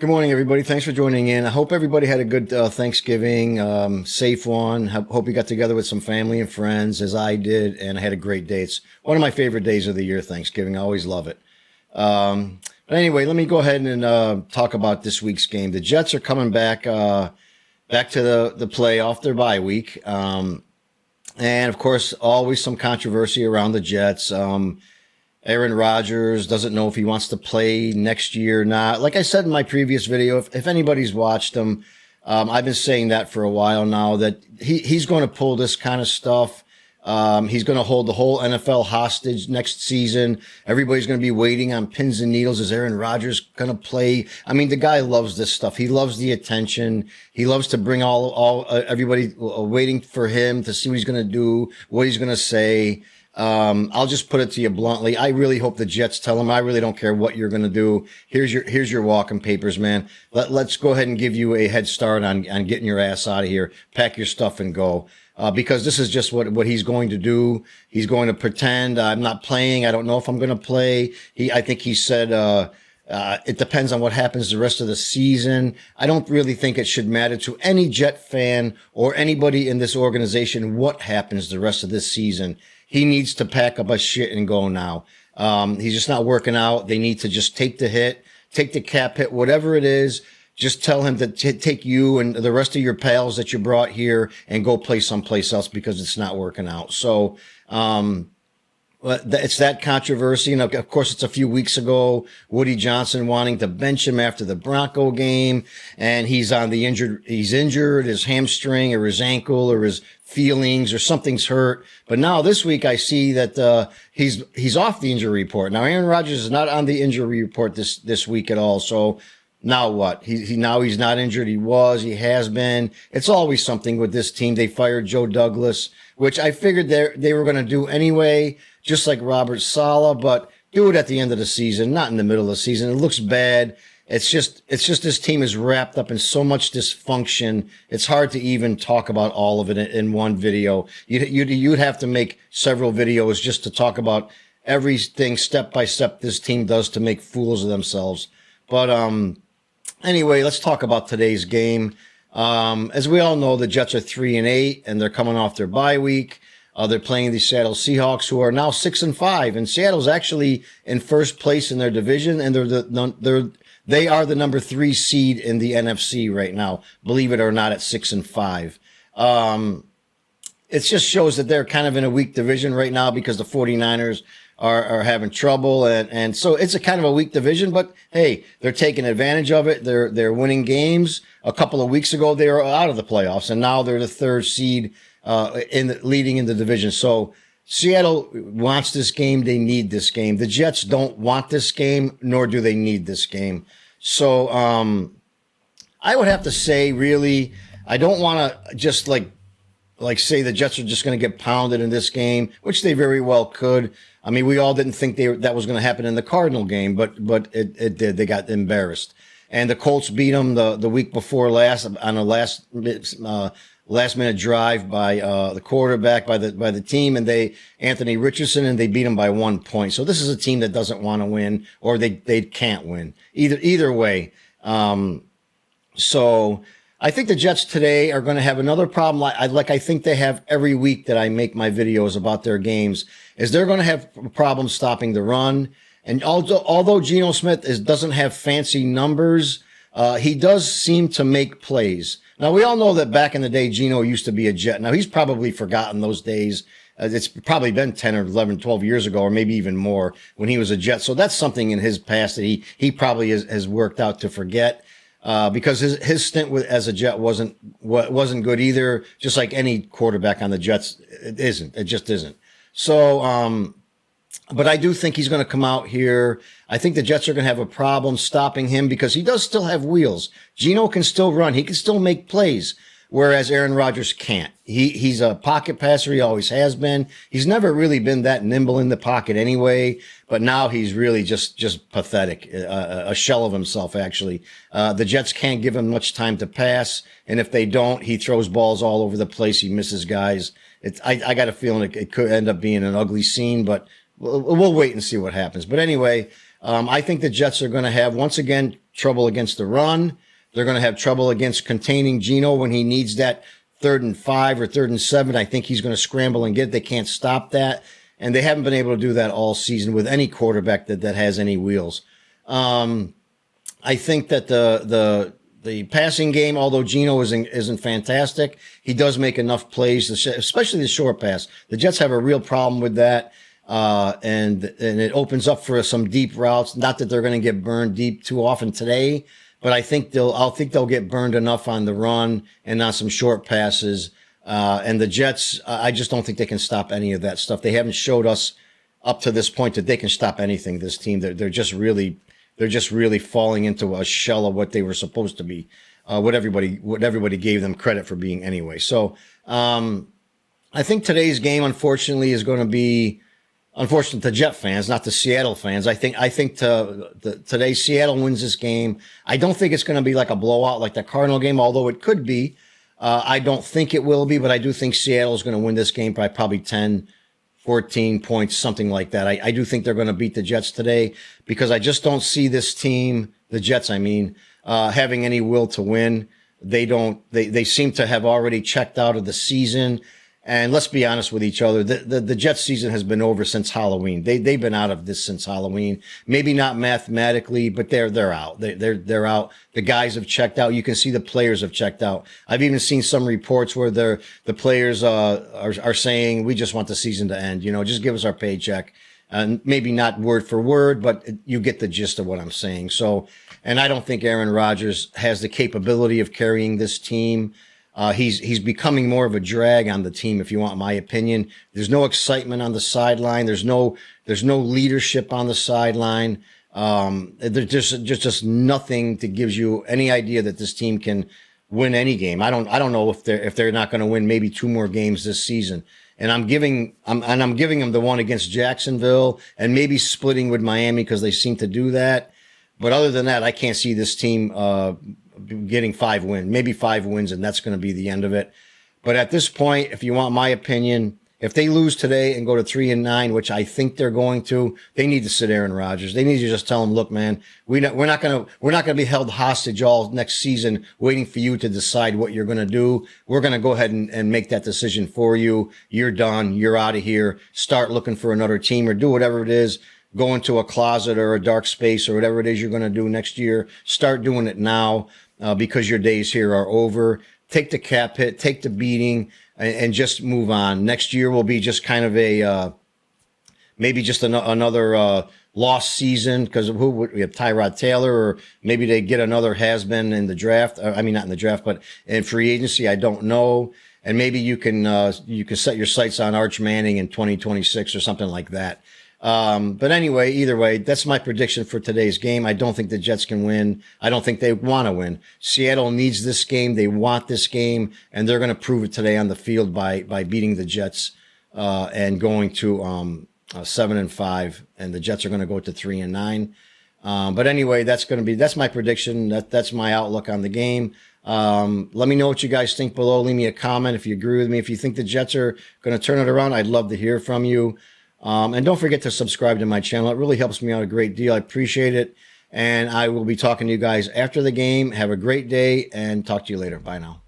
Good morning, everybody. Thanks for joining in. I hope everybody had a good Thanksgiving, safe one. Hope you got together with some family and friends, as I did, and I had a great day. It's one of my favorite days of the year, Thanksgiving. I always love it. But anyway, let me go ahead and talk about this week's game. The Jets are coming back to the play off their bye week. And, of course, always some controversy around the Jets. Aaron Rodgers doesn't know if he wants to play next year or not. Like I said in my previous video, if anybody's watched him, I've been saying that for a while now, that he's going to pull this kind of stuff. He's going to hold the whole NFL hostage next season. Everybody's going to be waiting on pins and needles. Is Aaron Rodgers going to play? I mean, the guy loves this stuff. He loves the attention. He loves to bring everybody waiting for him to see what he's going to do, what he's going to say. I'll just put it to you bluntly. I really hope the Jets tell him, I really don't care what you're going to do. Here's your walking papers, man. Let's go ahead and give you a head start on getting your ass out of here. Pack your stuff and go. Because this is just what he's going to do. He's going to pretend I'm not playing. I don't know if I'm going to play. I think he said, it depends on what happens the rest of the season. I don't really think it should matter to any Jet fan or anybody in this organization what happens the rest of this season. He needs to pack up his shit and go now. He's just not working out. They need to just take the hit, take the cap hit, whatever it is. Just tell him to take you and the rest of your pals that you brought here and go play someplace else because it's not working out. So, it's that controversy. And of course, it's a few weeks ago, Woody Johnson wanting to bench him after the Bronco game. And he's injured, his hamstring or his ankle or his feelings or something's hurt. But now this week I see that, he's off the injury report. Now Aaron Rodgers is not on the injury report this week at all. So now what? He's not injured. He has been. It's always something with this team. They fired Joe Douglas, which I figured they were going to do anyway, just like Robert Saleh, but do it at the end of the season, not in the middle of the season. It looks bad. It's just this team is wrapped up in so much dysfunction. It's hard to even talk about all of it in one video. You'd have to make several videos just to talk about everything step by step this team does to make fools of themselves. But, anyway, let's talk about today's game. As we all know, the Jets are 3-8 and they're coming off their bye week. They're playing the Seattle Seahawks, who are now 6-5, and Seattle's actually in first place in their division, and they are the number 3 seed in the NFC right now. Believe it or not, at 6-5. It just shows that they're kind of in a weak division right now because the 49ers are having trouble. And so it's a kind of a weak division, but hey, they're taking advantage of it. They're winning games. A couple of weeks ago, they were out of the playoffs, and now they're the 3rd seed, leading in the division. So Seattle wants this game. They need this game. The Jets don't want this game, nor do they need this game. So, I would have to say, really, I don't want to just like say the Jets are just going to get pounded in this game, which they very well could. I mean, we all didn't think that was going to happen in the Cardinal game, but it did. They got embarrassed, and the Colts beat them the week before last on a last minute drive by the quarterback by the team, and Anthony Richardson, and they beat them by 1 point. So this is a team that doesn't want to win, or they can't win either way. So I think the Jets today are going to have another problem like I think they have every week that I make my videos about their games, is they're going to have problems stopping the run. And although Geno Smith doesn't have fancy numbers, he does seem to make plays. Now, we all know that back in the day, Geno used to be a Jet. Now, he's probably forgotten those days. It's probably been 10 or 11, 12 years ago, or maybe even more, when he was a Jet. So that's something in his past that he probably has worked out to forget. Because his stint as a Jet wasn't good either. Just like any quarterback on the Jets, it isn't. It just isn't. So, but I do think he's going to come out here. I think the Jets are going to have a problem stopping him because he does still have wheels. Geno can still run. He can still make plays, whereas Aaron Rodgers can't. He's a pocket passer. He always has been. He's never really been that nimble in the pocket anyway, but now he's really just pathetic, a shell of himself, actually. The Jets can't give him much time to pass, and if they don't, he throws balls all over the place. He misses guys. I got a feeling it could end up being an ugly scene, but we'll wait and see what happens. But anyway, I think the Jets are going to have, once again, trouble against the run. They're going to have trouble against containing Geno when he needs that 3rd and 5 or 3rd and 7. I think he's going to scramble and get it. They can't stop that. And they haven't been able to do that all season with any quarterback that has any wheels. I think that the passing game, although Geno isn't fantastic, he does make enough plays, especially the short pass. The Jets have a real problem with that. And it opens up for some deep routes. Not that they're going to get burned deep too often today, but I think they'll get burned enough on the run and on some short passes. And the Jets, I just don't think they can stop any of that stuff. They haven't showed us up to this point that they can stop anything. This team, they're just really falling into a shell of what they were supposed to be. What everybody gave them credit for being anyway. So, I think today's game, unfortunately, is going to be unfortunate to Jet fans, not to Seattle fans. I think today Seattle wins this game. I don't think it's going to be like a blowout like the Cardinal game, although it could be. I don't think it will be, but I do think Seattle is going to win this game by probably 10, 14 points, something like that. I do think they're going to beat the Jets today because I just don't see this team, the Jets, having any will to win. They seem to have already checked out of the season. And let's be honest with each other. The Jets season has been over since Halloween. They've been out of this since Halloween. Maybe not mathematically, but they're out. They're out. The guys have checked out. You can see the players have checked out. I've even seen some reports where the players are saying, we just want the season to end. Just give us our paycheck. And maybe not word for word, but you get the gist of what I'm saying. So, and I don't think Aaron Rodgers has the capability of carrying this team. He's becoming more of a drag on the team, if you want my opinion. There's no excitement on the sideline. There's no leadership on the sideline. There's just nothing that gives you any idea that this team can win any game. I don't know if they're not going to win maybe 2 more games this season. And I'm giving them the one against Jacksonville and maybe splitting with Miami because they seem to do that. But other than that, I can't see this team, getting 5 wins, maybe 5 wins, and that's going to be the end of it. But at this point, if you want my opinion, if they lose today and go to 3-9, which I think they're going to, they need to sit Aaron Rodgers. They need to just tell him, look, man, we're not going to be held hostage all next season waiting for you to decide what you're going to do. We're going to go ahead and make that decision for you. You're done. You're out of here. Start looking for another team or do whatever it is. Go into a closet or a dark space or whatever it is you're going to do next year. Start doing it now because your days here are over. Take the cap hit, take the beating, and just move on. Next year will be just kind of a maybe just another lost season because we have Tyrod Taylor, or maybe they get another has-been in the draft. I mean, not in the draft, but in free agency. I don't know. And maybe you can set your sights on Arch Manning in 2026 or something like that. But anyway, either way, that's my prediction for today's game. I don't think the Jets can win. I don't think they want to win. Seattle needs this game. They want this game, and they're going to prove it today on the field by beating the Jets, and going to, 7-5, and the Jets are going to go to 3-9. But anyway, that's my prediction. That's my outlook on the game. Let me know what you guys think below. Leave me a comment if you agree with me. If you think the Jets are going to turn it around, I'd love to hear from you. And don't forget to subscribe to my channel. It really helps me out a great deal. I appreciate it. And I will be talking to you guys after the game. Have a great day and talk to you later. Bye now.